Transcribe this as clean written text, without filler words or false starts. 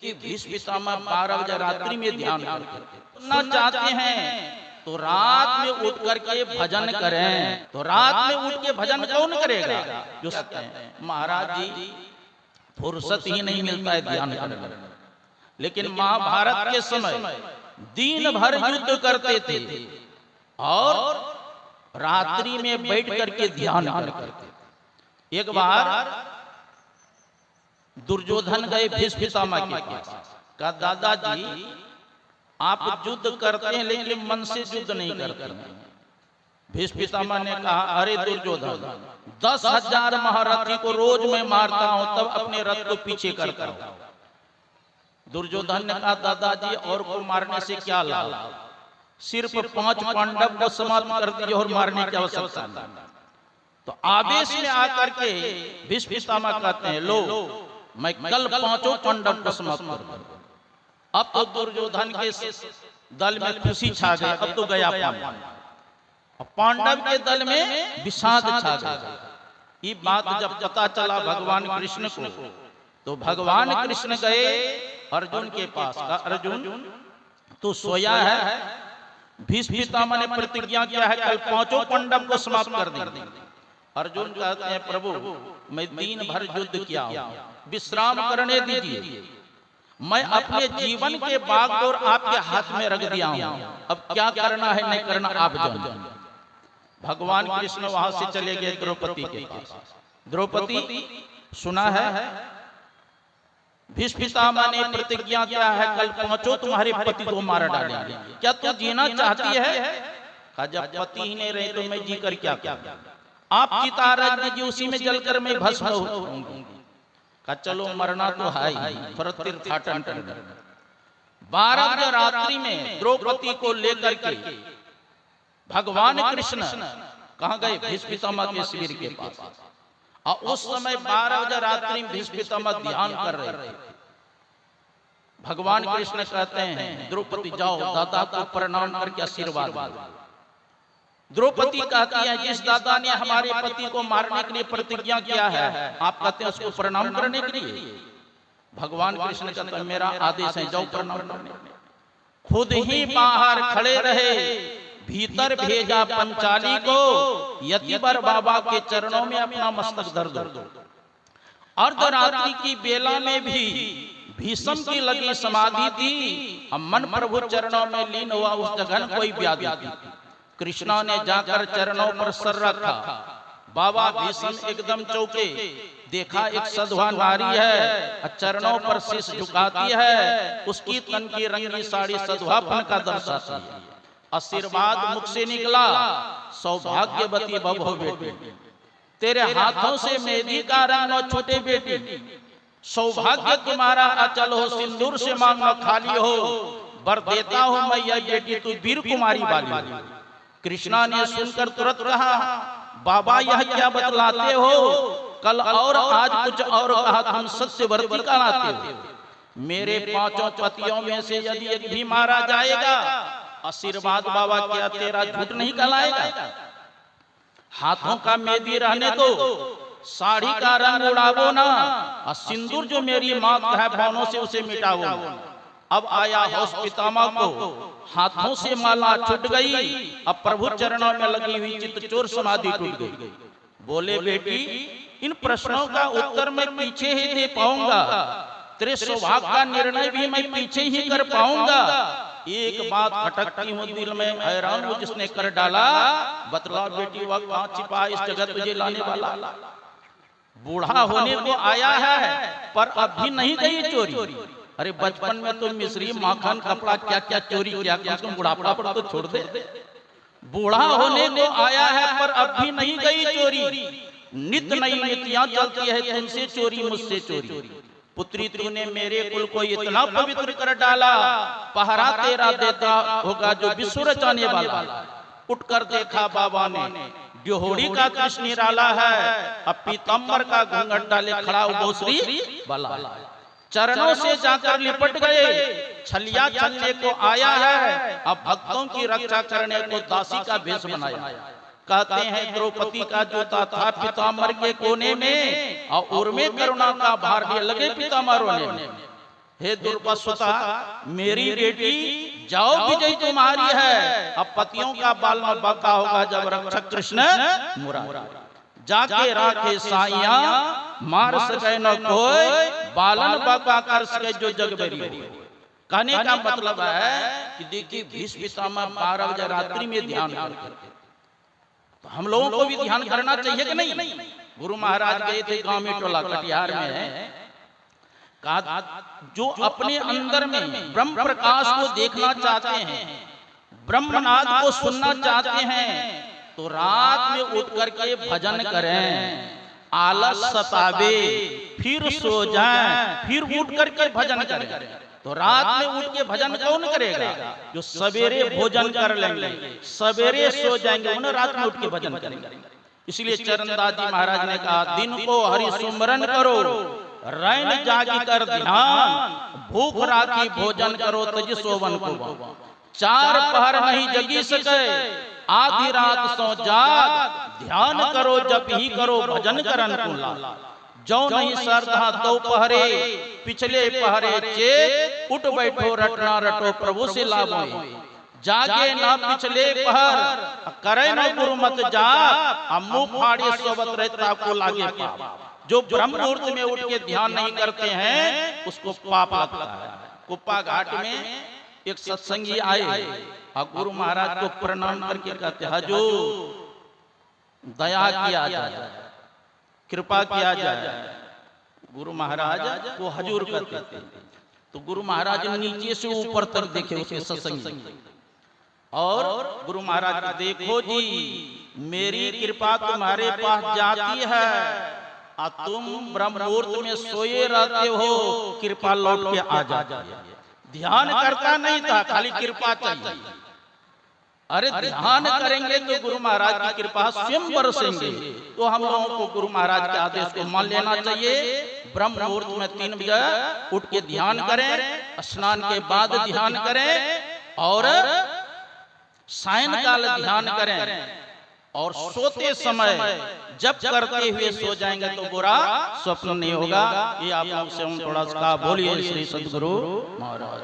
कि भीष्म पितामह 12 बजे रात्रि में ध्यान करना चाहते हैं तो रात में उठ करके भजन करें। तो रात में उठ के भजन कौन करेगा? जो सकते हैं। महाराज जी फुर्सत ही नहीं मिलता है ध्यान करने। लेकिन महाभारत के समय दिन भर युद्ध करते थे और रात्रि में बैठ करके ध्यान करते। एक बार दुर्योधन गए भीष्म पितामह के पास, कहा दादाजी आप युद्ध करते हैं लेकिन मन से युद्ध नहीं करते हैं। भीष्म पितामह ने कहा अरे दुर्योधन 10,000 महारथी को रोज मैं मारता हूं तब अपने रथ को पीछे करता हूं। दुर्योधन ने कहा दादाजी और को मारने से क्या लाभ, सिर्फ 5 पांडव को समाप्त कर दिए और मारने की आवश्यकता नहीं। तो आवेश में आकर के भीष्म पितामह कहते हैं लो मैं कल 5 पांडव को समाप्त कर दूंगा। अब तो दुर्योधन के दल में खुशी छा गई, अब तो गया पांडव के दल में विषाद छा गया। ये बात जब पता चला भगवान कृष्ण को तो भगवान कृष्ण गए अर्जुन के पास, का अर्जुन तू सोया है, भीष्म पितामह ने प्रतिज्ञा किया है कल 5 पांडव को समाप्त कर देंगे। अर्जुन कहते हैं प्रभु मैं दिन भर युद्ध किया हूं, विश्राम करने दीजिए, मैं अपने जीवन के बागडोर आपके हाथ में रख दिया हूं, अब क्या करना है नहीं करना आप जानिए। भगवान कृष्ण वहां से चले गए द्रौपदी के पास। द्रौपदी सुना है भीष्म पितामह ने प्रतिज्ञा किया है कल 5 तुम्हारे पति को मार डालेंगे, क्या तू जीना चाहती है? कहा जब पति ही नहीं रहे तो मैं जी कर क्या क्या, आप चिता रख दीजिए उसी में जलकर मैं भस्म होऊंगी। कहा चलो मरना तो है ही, थोड़ा तीर्थाटन करना। 12 बजे रात्रि में द्रौपदी को लेकर के भगवान कृष्ण कहाँ गए? भीष्म पितामह के शिविर के पास। और उस समय 12 बजे रात्रि में भीष्म पितामह ध्यान कर रहे थे। भगवान कृष्ण कहते हैं द्रौपदी जाओ दादा को प्रणाम करके आशीर्वाद दो। द्रौपदी कहती है जिस दादा ने हमारे पति को मारने के लिए प्रतिज्ञा किया है आप कहते हैं उसको प्रणाम करने के लिए? भगवान कृष्ण कहते हैं मेरा आदेश है जाओ प्रणाम करने। खुद ही बाहर खड़े रहे, भीतर भेजा पंचाली को, यतिवर बाबा के चरणों में अपना मस्तक धर दो। अर्धरात्रि की बेला में भी भीष्म की लगी समाधि थी, मन प्रभु चरणों में लीन हुआ, उस जगह कोई व्याधि थी। कृष्णा ने जाकर चरणों पर सर रखा, बाबा भीष्म एकदम चौके, देखा एक सधवा नारी है चरणों पर शीश झुकाती है, उसकी तन की रंगी साड़ी सधवापन का दर्शाती है। आशीर्वाद मुख से निकला सौभाग्यवती बभो बेटी, तेरे हाथों से मेहंदी का रंग न छूटे बेटी, सौभाग्य तुम्हारा अचल हो, सिंदूर से मांगना खाली हो, वर देता हूं मैं यह बेटी तू वीर कुमारी वाली। कृष्णा ने सुनकर तुरंत कहा बाबा यह क्या बतलाते हो, कल और आज कुछ और कहा, तुम सत्यव्रती कहलाते हो। मेरे 5 पतियों में से यदि एक भी मारा जाएगा आशीर्वाद बाबा क्या तेरा झूठ नहीं कहलाएगा? हाथों का मेहंदी रहने दो, साड़ी का रंग उड़ावो ना, और सिंदूर जो मेरी मां का है बानों से उसे मिटाओ। अब आया होश पितामह को, हाथों से माला छूट गई, अब प्रभु चरणों में लगी हुई चित्तचोर समाधि टूट गई। बोले बेटी इन प्रश्नों का उत्तर मैं पीछे ही दे पाऊंगा, तेरे सौभाग्य का निर्णय भी मैं पीछे ही कर पाऊंगा। एक बात खटकती हूँ दिल में, हैरान हूँ जिसने कर डाला, बतला बेटी वह कहाँ छिपा इस जगह तुझे लाने वाला? बूढ़ा होने को आया है पर अब भी नहीं गई चोरी। अरे बचपन में तो मिश्री माखन कपड़ा क्या क्या चोरी किया, उसको बुढ़ापा पर तो छोड़ दे। बूढ़ा होने को आया है पर अब भी नहीं गई चोरी, नित नई नीतियां चलती है, तुमसे चोरी मुझसे चोरी। पुत्री तूने मेरे कुल को इतना पवित्र कर डाला, पहरा तेरा देता होगा जो विश्व रचाने वाला। उठकर देखा बाबा ने ड्योहड़ी का कृष्ण निराला है, अब पीताम्बर का घूंघट डाले खड़ा उबोसरी वाला, चरणों से जाकर लिपट गए, छलिया छलने को आया है, अब भक्तों की रक्षा करने को दासी का भेष बनाया। कहते हैं द्रौपदी का जूता था पीताम्बर के कोने में और उर्मे करुणा का भार लिए लगे पीताम्बर रोने में। हे दुर्वासुता, मेरी बेटी जाओ, विजय तुम्हारी है। अब पतियों का बाल में बका होगा जब रक्षक कृष्ण मुरारी। जाके राखे साइया, मार सके न कोई, बालन बका कर सके जो जग बेरी हो। कहने का मतलब है कि देखिए भीष्म पितामह 12 बजे रात्रि में ध्यान करते, तो हम लोगों को भी ध्यान करना चाहिए कि नहीं। गुरु महाराज गए थे गांव में, टोला कटिहार में है, जो अपने अंदर में ब्रह्म प्रकाश को देखना चाहते हैं, ब्रह्मनाद को सुनना चाहते हैं, तो रात में उठ करके भजन करें। आलस सतावे फिर सो जाएं, फिर उठ करके भजन करें। तो रात में उठ के भजन कौन करेगा? जो सवेरे भोजन कर लेंगे, सवेरे सो जाएंगे, उन्हें रात में उठ के भजन करेंगे। इसलिए चरणदास जी महाराज ने कहा, दिन को हरि सुमरन करो, रैन जागी कर ध्यान, भूख राखी भोजन करो, तज सोवन को। 4 पहर नहीं जगी सके, आधी रात सो जाग, ध्यान करो जप ही करो, भजन करन कुला। जो नहीं श्रद्धा दो पहरे, पिछले पहरे चेत, उठ बैठो रटना रटो प्रभु से लाभो। जागे ना पिछले पहर, करे न गुरु मत जाग, मुंह फाड़े सोबत रहता को लागे पाप। जो ब्रह्म मुहूर्त में उठ के ध्यान नहीं करते हैं उसको पाप लगता है। कुप्पा घाट में एक सत्संगी आए और गुरु महाराज को प्रणाम करके कहते, हजूर दया किया जाए, कृपा किया जाए। गुरु महाराज को हजूर कहते थे। तो गुरु महाराज नीचे से ऊपर तक देखे उसके सत्संगी, और गुरु महाराज देखो जी, मेरी कृपा तुम्हारे पास जाती है, तुम ब्रह्म मुहूर्त में सोए रहते हो, कृपा लौट के आ जाती है। ध्यान करता नहीं था, खाली कृपा चाहिए। अरे ध्यान करेंगे तो गुरु महाराज की कृपा स्वयं बरसेंगे। तो हम लोगों को गुरु महाराज के आदेश को मान लेना चाहिए। ब्रह्म मुहूर्त में 3 बजे उठ के ध्यान करें, स्नान के बाद ध्यान करें, और सायंकाल ध्यान करें, और सोते समय जब करते हुए सो जाएंगे तो बुरा स्वप्न नहीं होगा। ये आप लोग से हम थोड़ा सा बोलिए श्री सद्गुरु महाराज।